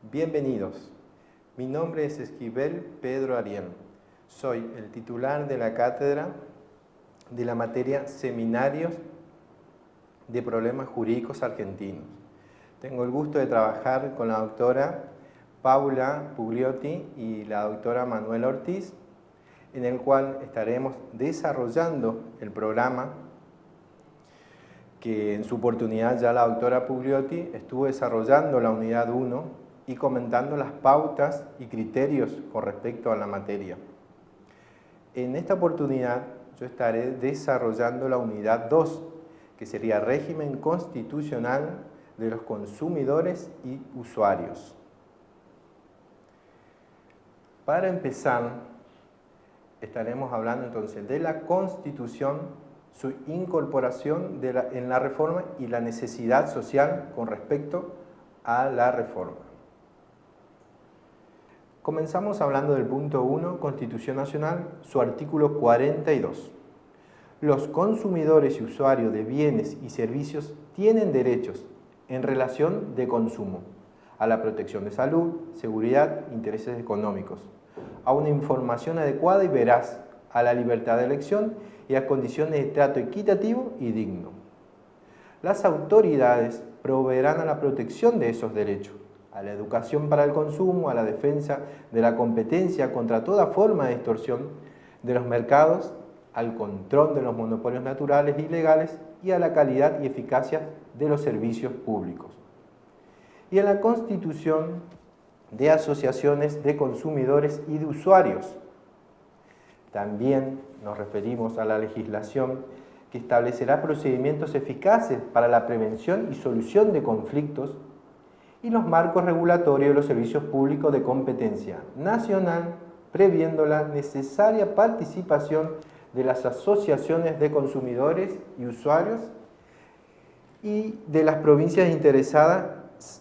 Bienvenidos. Mi nombre es Esquivel Pedro Ariel. Soy el titular de la cátedra de la materia Seminarios de Problemas Jurídicos Argentinos. Tengo el gusto de trabajar con la doctora Paula Pugliotti y la doctora Manuela Ortiz, en el cual estaremos desarrollando el programa que en su oportunidad ya la doctora Pugliotti estuvo desarrollando la unidad 1 y comentando las pautas y criterios con respecto a la materia. En esta oportunidad yo estaré desarrollando la unidad 2, que sería régimen constitucional de los consumidores y usuarios. Para empezar, estaremos hablando entonces de la Constitución, su incorporación en la reforma y la necesidad social con respecto a la reforma. Comenzamos hablando del punto 1, Constitución Nacional, su artículo 42. Los consumidores y usuarios de bienes y servicios tienen derechos en relación de consumo, a la protección de salud, seguridad, intereses económicos, a una información adecuada y veraz, a la libertad de elección y a condiciones de trato equitativo y digno. Las autoridades proveerán a la protección de esos derechos, a la educación para el consumo, a la defensa de la competencia contra toda forma de distorsión de los mercados, al control de los monopolios naturales y legales y a la calidad y eficacia de los servicios públicos. Y en la constitución de asociaciones de consumidores y de usuarios. También nos referimos a la legislación que establecerá procedimientos eficaces para la prevención y solución de conflictos y los marcos regulatorios de los servicios públicos de competencia nacional, previendo la necesaria participación de las asociaciones de consumidores y usuarios y de las provincias interesadas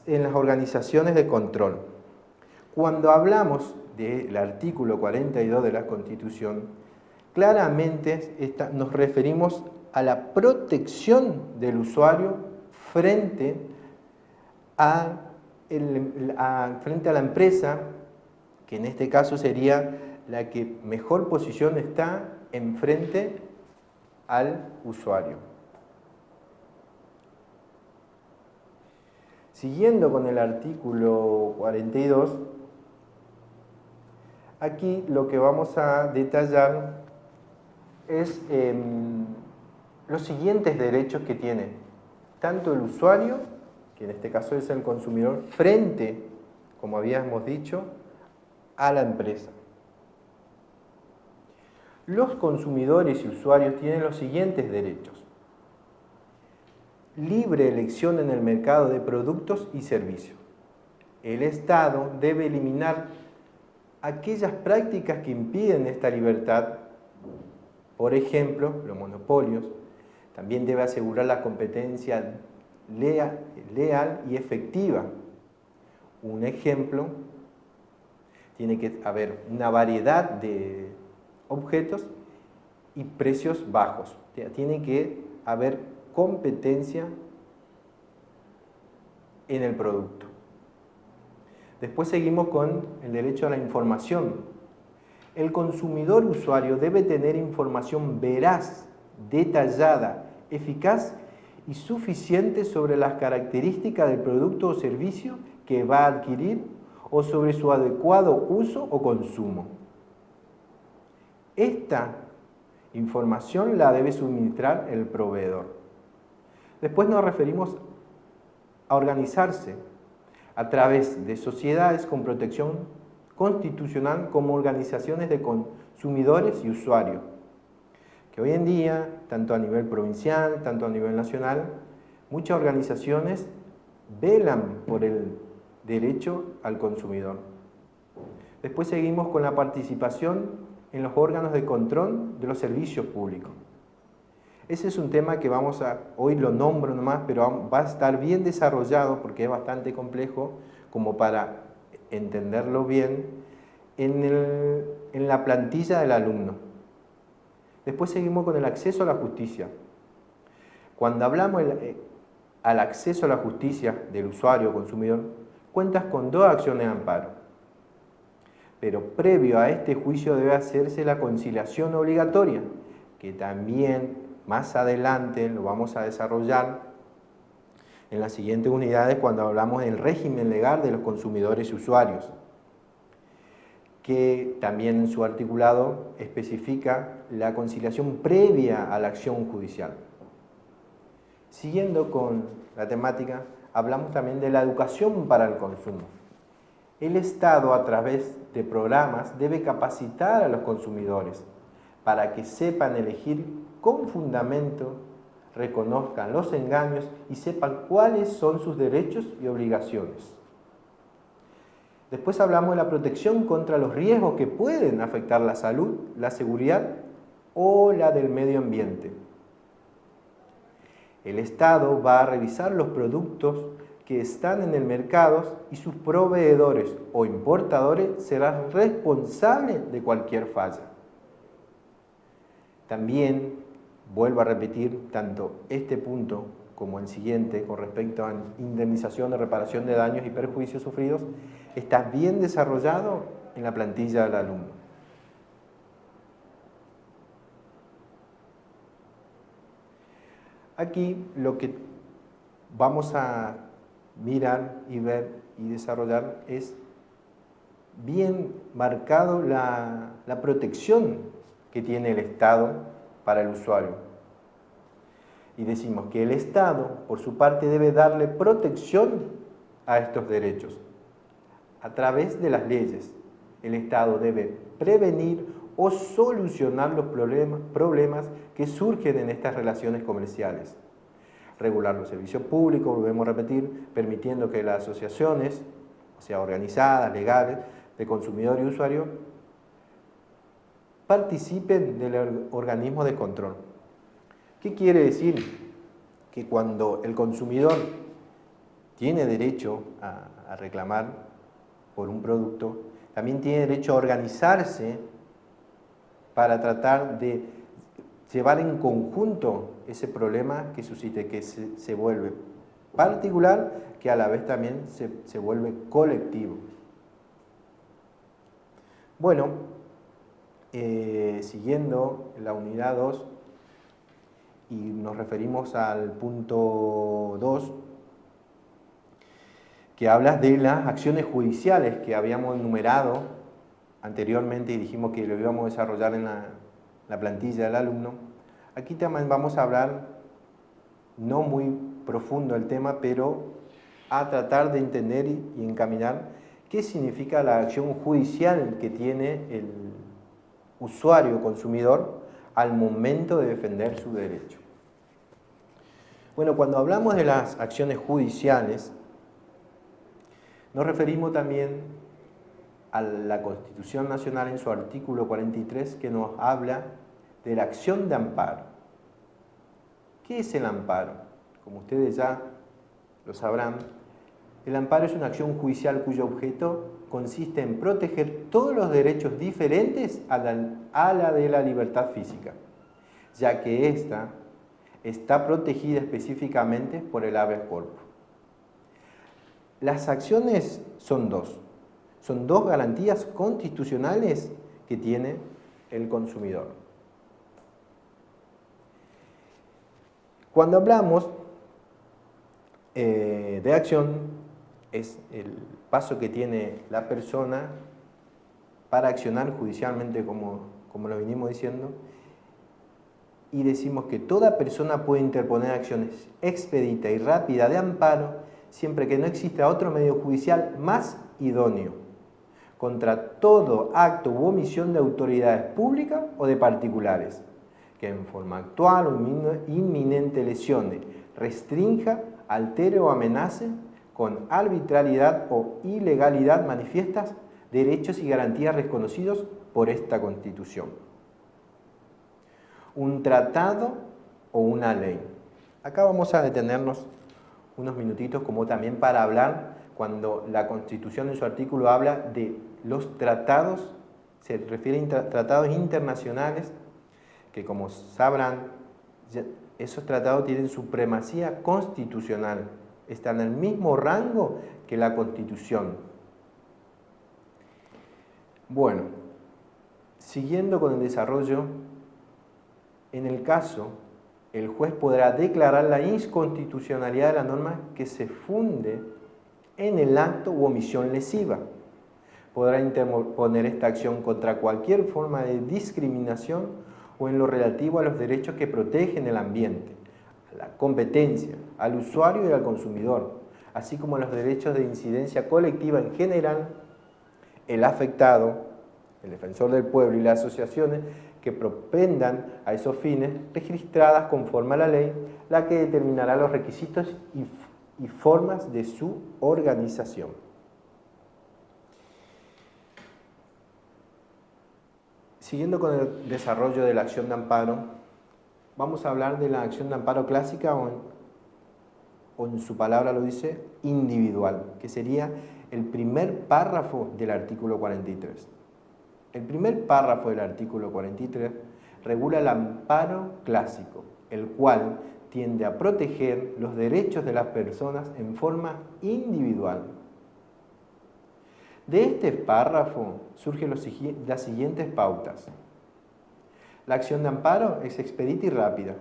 en las organizaciones de control. Cuando hablamos del artículo 42 de la Constitución, claramente nos referimos a la protección del usuario frente a la empresa, que en este caso sería la que mejor posición está en frente al usuario. Siguiendo con el artículo 42, aquí lo que vamos a detallar es los siguientes derechos que tiene tanto el usuario, que en este caso es el consumidor, frente, como habíamos dicho, a la empresa. Los consumidores y usuarios tienen los siguientes derechos: libre elección en el mercado de productos y servicios. El Estado debe eliminar aquellas prácticas que impiden esta libertad, por ejemplo, los monopolios. También debe asegurar la competencia leal y efectiva. Un ejemplo, tiene que haber una variedad de objetos y precios bajos. Tiene que haber competencia en el producto. Después seguimos con el derecho a la información. El consumidor usuario debe tener información veraz, detallada, eficaz y suficiente sobre las características del producto o servicio que va a adquirir o sobre su adecuado uso o consumo. Esta información la debe suministrar el proveedor. Después nos referimos a organizarse a través de sociedades con protección constitucional como organizaciones de consumidores y usuarios, que hoy en día, tanto a nivel provincial, tanto a nivel nacional, muchas organizaciones velan por el derecho al consumidor. Después seguimos con la participación en los órganos de control de los servicios públicos. Ese es un tema que hoy lo nombro nomás, pero va a estar bien desarrollado porque es bastante complejo como para entenderlo bien en la plantilla del alumno. Después seguimos con el acceso a la justicia. Cuando hablamos al acceso a la justicia del usuario o consumidor, cuentas con 2 acciones de amparo. Pero previo a este juicio debe hacerse la conciliación obligatoria, que también más adelante lo vamos a desarrollar en las siguientes unidades cuando hablamos del régimen legal de los consumidores y usuarios, que también en su articulado especifica la conciliación previa a la acción judicial. Siguiendo con la temática, hablamos también de la educación para el consumo. El Estado, a través de programas, debe capacitar a los consumidores para que sepan elegir con fundamento, reconozcan los engaños y sepan cuáles son sus derechos y obligaciones. Después hablamos de la protección contra los riesgos que pueden afectar la salud, la seguridad o la del medio ambiente. El Estado va a revisar los productos que están en el mercado y sus proveedores o importadores serán responsables de cualquier falla. También, vuelvo a repetir, tanto este punto como el siguiente con respecto a indemnización de reparación de daños y perjuicios sufridos, está bien desarrollado en la plantilla del alumno. Aquí lo que vamos a mirar y ver y desarrollar es bien marcado la protección que tiene el Estado para el usuario. Y decimos que el Estado, por su parte, debe darle protección a estos derechos. A través de las leyes, el Estado debe prevenir o solucionar los problemas que surgen en estas relaciones comerciales. Regular los servicios públicos, volvemos a repetir, permitiendo que las asociaciones, o sea, organizadas, legales, de consumidor y usuario, participen del organismo de control. ¿Qué quiere decir? Que cuando el consumidor tiene derecho a reclamar por un producto, también tiene derecho a organizarse para tratar de llevar en conjunto ese problema que suscite, que se vuelve particular, que a la vez también se vuelve colectivo. Bueno, siguiendo la unidad 2, y nos referimos al punto 2, que habla de las acciones judiciales que habíamos enumerado anteriormente y dijimos que lo íbamos a desarrollar en la plantilla del alumno. Aquí también vamos a hablar, no muy profundo el tema, pero a tratar de entender y encaminar qué significa la acción judicial que tiene el usuario consumidor al momento de defender su derecho. Bueno, cuando hablamos de las acciones judiciales, nos referimos también a la Constitución Nacional en su artículo 43, que nos habla de la acción de amparo. ¿Qué es el amparo? Como ustedes ya lo sabrán, el amparo es una acción judicial cuyo objeto consiste en proteger todos los derechos diferentes a la de la libertad física, ya que ésta está protegida específicamente por el habeas corpus. Las acciones son dos garantías constitucionales que tiene el consumidor. Cuando hablamos de acción, es el paso que tiene la persona para accionar judicialmente, como lo venimos diciendo, y decimos que toda persona puede interponer acciones expedita y rápida de amparo siempre que no exista otro medio judicial más idóneo contra todo acto u omisión de autoridades públicas o de particulares que en forma actual o inminente lesione, restrinja, altere o amenace con arbitrariedad o ilegalidad manifiestas derechos y garantías reconocidos por esta Constitución. Un tratado o una ley. Acá vamos a detenernos unos minutitos como también para hablar cuando la Constitución en su artículo habla de los tratados, se refiere a tratados internacionales que, como sabrán, esos tratados tienen supremacía constitucional, están en el mismo rango que la Constitución. Bueno, siguiendo con el desarrollo, en el caso, el juez podrá declarar la inconstitucionalidad de la norma que se funde en el acto u omisión lesiva. Podrá interponer esta acción contra cualquier forma de discriminación o en lo relativo a los derechos que protegen el ambiente, a la competencia, al usuario y al consumidor, así como a los derechos de incidencia colectiva en general, el afectado, el defensor del pueblo y las asociaciones que propendan a esos fines, registradas conforme a la ley, la que determinará los requisitos y formas de su organización. Siguiendo con el desarrollo de la acción de amparo, vamos a hablar de la acción de amparo clásica o en su palabra lo dice, individual, que sería el primer párrafo del artículo 43. El primer párrafo del artículo 43 regula el amparo clásico, el cual tiende a proteger los derechos de las personas en forma individual. De este párrafo surgen las siguientes pautas. La acción de amparo es expedita y rápida.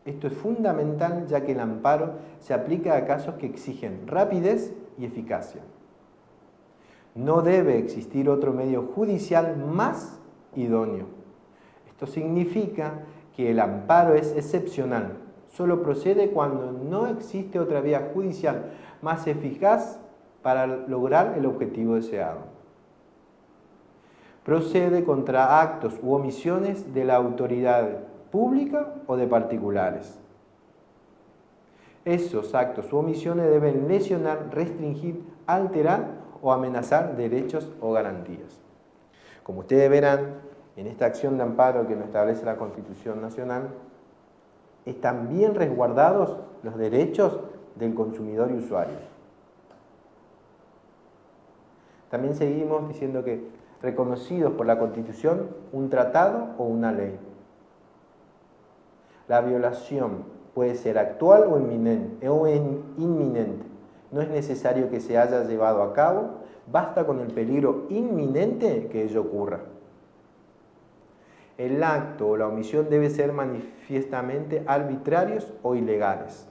Esto es fundamental ya que el amparo se aplica a casos que exigen rapidez y eficacia. No debe existir otro medio judicial más idóneo. Esto significa que el amparo es excepcional. Solo procede cuando no existe otra vía judicial más eficaz para lograr el objetivo deseado. Procede contra actos u omisiones de la autoridad pública o de particulares. Esos actos u omisiones deben lesionar, restringir, alterar o amenazar derechos o garantías. Como ustedes verán, en esta acción de amparo que nos establece la Constitución Nacional, están bien resguardados los derechos del consumidor y usuario. También seguimos diciendo que reconocidos por la Constitución un tratado o una ley. La violación puede ser actual o inminente. No es necesario que se haya llevado a cabo, basta con el peligro inminente que ello ocurra. El acto o la omisión debe ser manifiestamente arbitrarios o ilegales.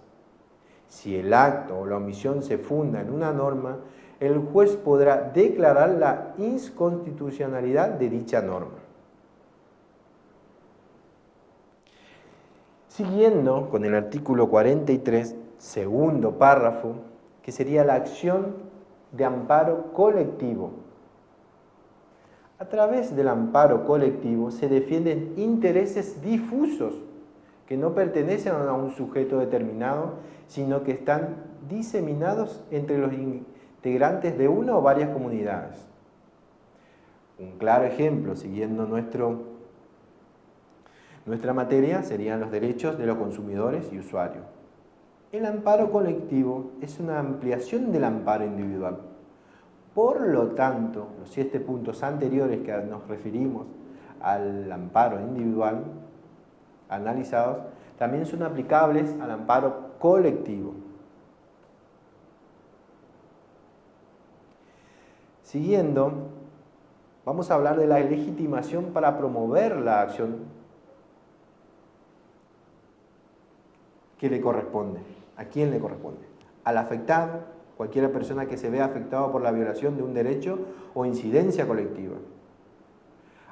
Si el acto o la omisión se funda en una norma, el juez podrá declarar la inconstitucionalidad de dicha norma. Siguiendo con el artículo 43, segundo párrafo, que sería la acción de amparo colectivo. A través del amparo colectivo se defienden intereses difusos que no pertenecen a un sujeto determinado, sino que están diseminados entre los integrantes de una o varias comunidades. Un claro ejemplo, siguiendo nuestra materia, serían los derechos de los consumidores y usuarios. El amparo colectivo es una ampliación del amparo individual. Por lo tanto, los 7 puntos anteriores que nos referimos al amparo individual analizados también son aplicables al amparo colectivo. Siguiendo, vamos a hablar de la legitimación para promover la acción que le corresponde. ¿A quién le corresponde? Al afectado, cualquier persona que se vea afectado por la violación de un derecho o incidencia colectiva.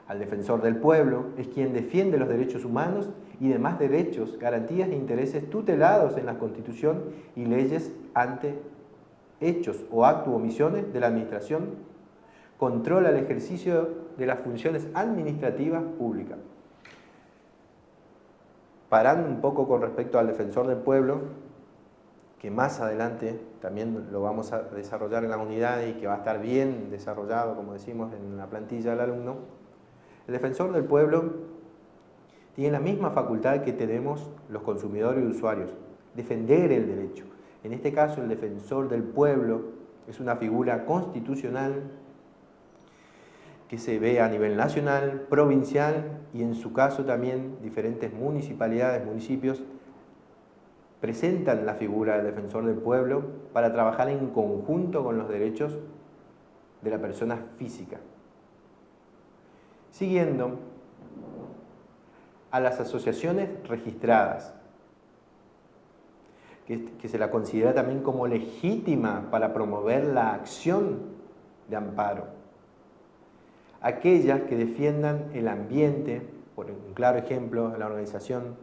Al defensor del pueblo, es quien defiende los derechos humanos y demás derechos, garantías e intereses tutelados en la Constitución y leyes ante hechos o actos o omisiones de la administración, controla el ejercicio de las funciones administrativas públicas. Parando un poco con respecto al defensor del pueblo, que más adelante también lo vamos a desarrollar en la unidad y que va a estar bien desarrollado, como decimos, en la plantilla del alumno, el defensor del pueblo tiene la misma facultad que tenemos los consumidores y usuarios, defender el derecho. En este caso, el defensor del pueblo es una figura constitucional que se ve a nivel nacional, provincial y en su caso también diferentes municipalidades, municipios, presentan la figura del defensor del pueblo para trabajar en conjunto con los derechos de la persona física. Siguiendo, a las asociaciones registradas, que se la considera también como legítima para promover la acción de amparo. Aquellas que defiendan el ambiente, por un claro ejemplo, la organización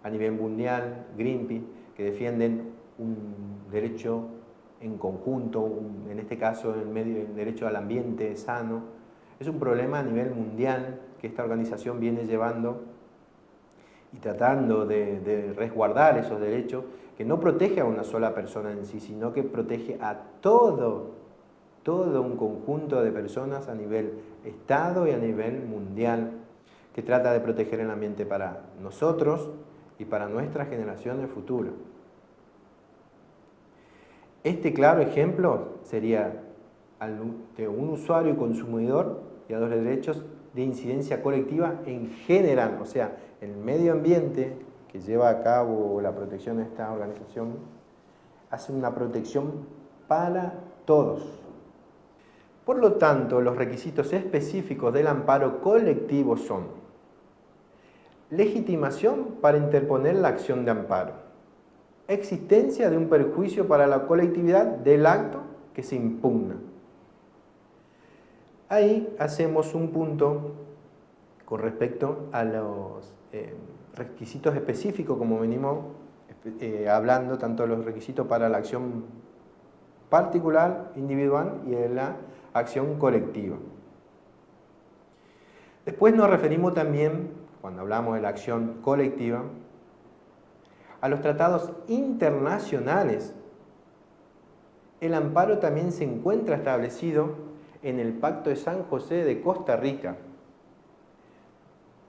a nivel mundial, Greenpeace, que defienden un derecho en conjunto, en este caso el derecho al ambiente sano. Es un problema a nivel mundial que esta organización viene llevando y tratando de resguardar esos derechos, que no protege a una sola persona en sí, sino que protege a todo un conjunto de personas a nivel Estado y a nivel mundial, que trata de proteger el ambiente para nosotros y para nuestras generaciones futuras. Este claro ejemplo sería de un usuario y consumidor y a los derechos de incidencia colectiva en general, o sea, el medio ambiente que lleva a cabo la protección de esta organización hace una protección para todos. Por lo tanto, los requisitos específicos del amparo colectivo son: legitimación para interponer la acción de amparo, existencia de un perjuicio para la colectividad del acto que se impugna. Ahí hacemos un punto con respecto a los requisitos específicos, como venimos hablando, tanto los requisitos para la acción particular, individual y de la acción colectiva. Después nos referimos también, cuando hablamos de la acción colectiva, a los tratados internacionales. El amparo también se encuentra establecido en el Pacto de San José de Costa Rica.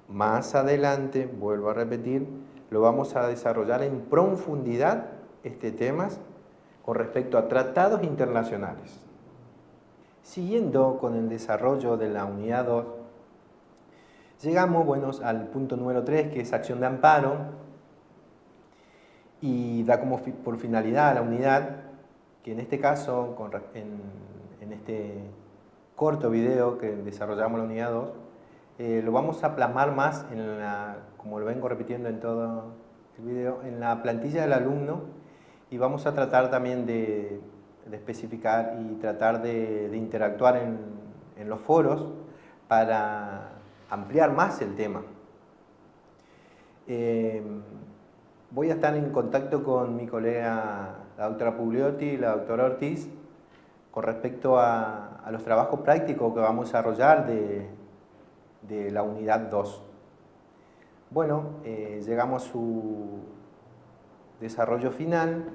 Más adelante, vuelvo a repetir, lo vamos a desarrollar en profundidad este tema con respecto a tratados internacionales. Siguiendo con el desarrollo de la unidad 2, llegamos al punto número 3, que es acción de amparo, y da como por finalidad a la unidad, que en este caso, en este corto video que desarrollamos la unidad 2, lo vamos a plasmar más, como lo vengo repitiendo en todo el video, en la plantilla del alumno, y vamos a tratar también de especificar y tratar de interactuar en los foros para ampliar más el tema. Voy a estar en contacto con mi colega, la doctora Pugliotti y la doctora Ortiz, con respecto a los trabajos prácticos que vamos a desarrollar de la unidad 2. Bueno, llegamos a su desarrollo final.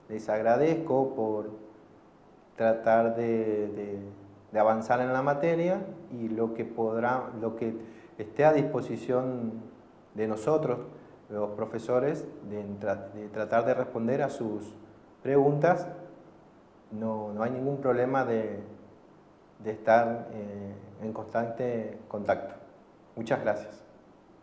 Les agradezco por tratar de avanzar en la materia, y lo que esté a disposición de nosotros, los profesores, de tratar de responder a sus preguntas. No hay ningún problema de estar en constante contacto. Muchas gracias.